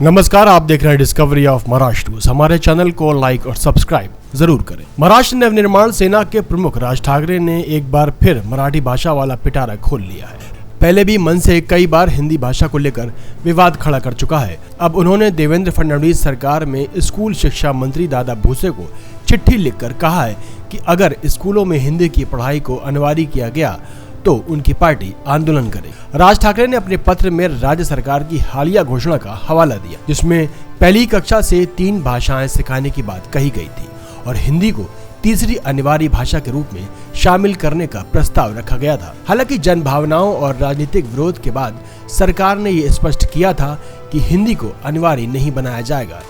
नमस्कार, आप देख रहे हैं डिस्कवरी ऑफ महाराष्ट्र न्यूज। हमारे चैनल को लाइक और सब्सक्राइब जरूर करें। महाराष्ट्र नवनिर्माण सेना के प्रमुख राज ठाकरे ने एक बार फिर मराठी भाषा वाला पिटारा खोल लिया है। पहले भी मन से कई बार हिंदी भाषा को लेकर विवाद खड़ा कर चुका है। अब उन्होंने देवेंद्र फडणवीस सरकार में स्कूल शिक्षा मंत्री दादा भुसे को चिट्ठी लिखकर कहा है कि अगर स्कूलों में हिंदी की पढ़ाई को अनिवार्य किया गया तो उनकी पार्टी आंदोलन करेगी। राज ठाकरे ने अपने पत्र में राज्य सरकार की हालिया घोषणा का हवाला दिया, जिसमें पहली कक्षा से 3 भाषाएं सिखाने की बात कही गई थी और हिंदी को तीसरी अनिवार्य भाषा के रूप में शामिल करने का प्रस्ताव रखा गया था। हालांकि जन भावनाओं और राजनीतिक विरोध के बाद सरकार ने ये स्पष्ट किया था कि हिंदी को अनिवार्य नहीं बनाया जाएगा।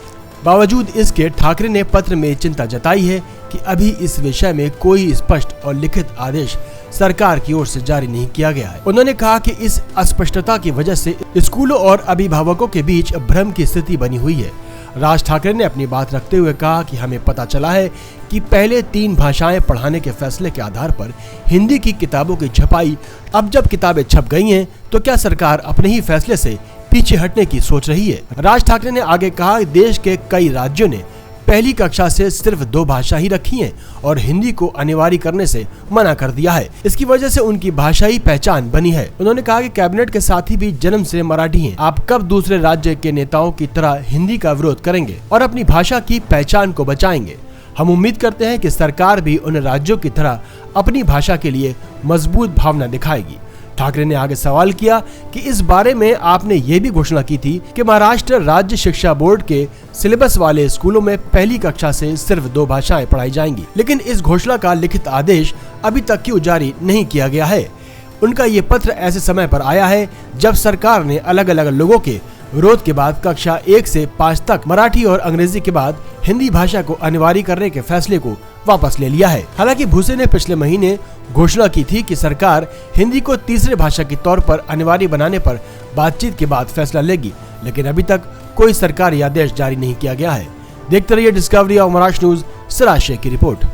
बावजूद इसके ठाकरे ने पत्र में चिंता जताई है कि अभी इस विषय में कोई स्पष्ट और लिखित आदेश सरकार की ओर से जारी नहीं किया गया है। उन्होंने कहा कि इस अस्पष्टता की वजह से स्कूलों और अभिभावकों के बीच भ्रम की स्थिति बनी हुई है। राज ठाकरे ने अपनी बात रखते हुए कहा कि हमें पता चला है कि पहले 3 भाषाएं पढ़ाने के फैसले के आधार पर हिंदी की किताबों की छपाई, अब जब किताबें छप गई हैं तो क्या सरकार अपने ही फैसले से पीछे हटने की सोच रही है। राज ठाकरे ने आगे कहा कि देश के कई राज्यों ने पहली कक्षा से सिर्फ 2 भाषा ही रखी हैं और हिंदी को अनिवार्य करने से मना कर दिया है। इसकी वजह से उनकी भाषाई पहचान बनी है। उन्होंने कहा कि कैबिनेट के साथी भी जन्म से मराठी हैं। आप कब दूसरे राज्य के नेताओं की तरह हिंदी का विरोध करेंगे और अपनी भाषा की पहचान को बचाएंगे। हम उम्मीद करते हैं कि सरकार भी उन राज्यों की तरह अपनी भाषा के लिए मजबूत भावना दिखाएगी। ठाकरे ने आगे सवाल किया कि इस बारे में आपने ये भी घोषणा की थी कि महाराष्ट्र राज्य शिक्षा बोर्ड के सिलेबस वाले स्कूलों में पहली कक्षा से सिर्फ 2 भाषाएं पढ़ाई जाएंगी, लेकिन इस घोषणा का लिखित आदेश अभी तक क्यों जारी नहीं किया गया है। उनका ये पत्र ऐसे समय पर आया है जब सरकार ने अलग अलग लोगों के विरोध के बाद कक्षा 1 से 5 तक मराठी और अंग्रेजी के बाद हिंदी भाषा को अनिवार्य करने के फैसले को वापस ले लिया है। हालांकि भूसे ने पिछले महीने घोषणा की थी कि सरकार हिंदी को तीसरे भाषा के तौर पर अनिवार्य बनाने पर बातचीत के बाद फैसला लेगी, लेकिन अभी तक कोई सरकारी आदेश जारी नहीं किया गया है। देखते रहिए डिस्कवरी ऑफ महाराष्ट्र न्यूज। सराशे की रिपोर्ट।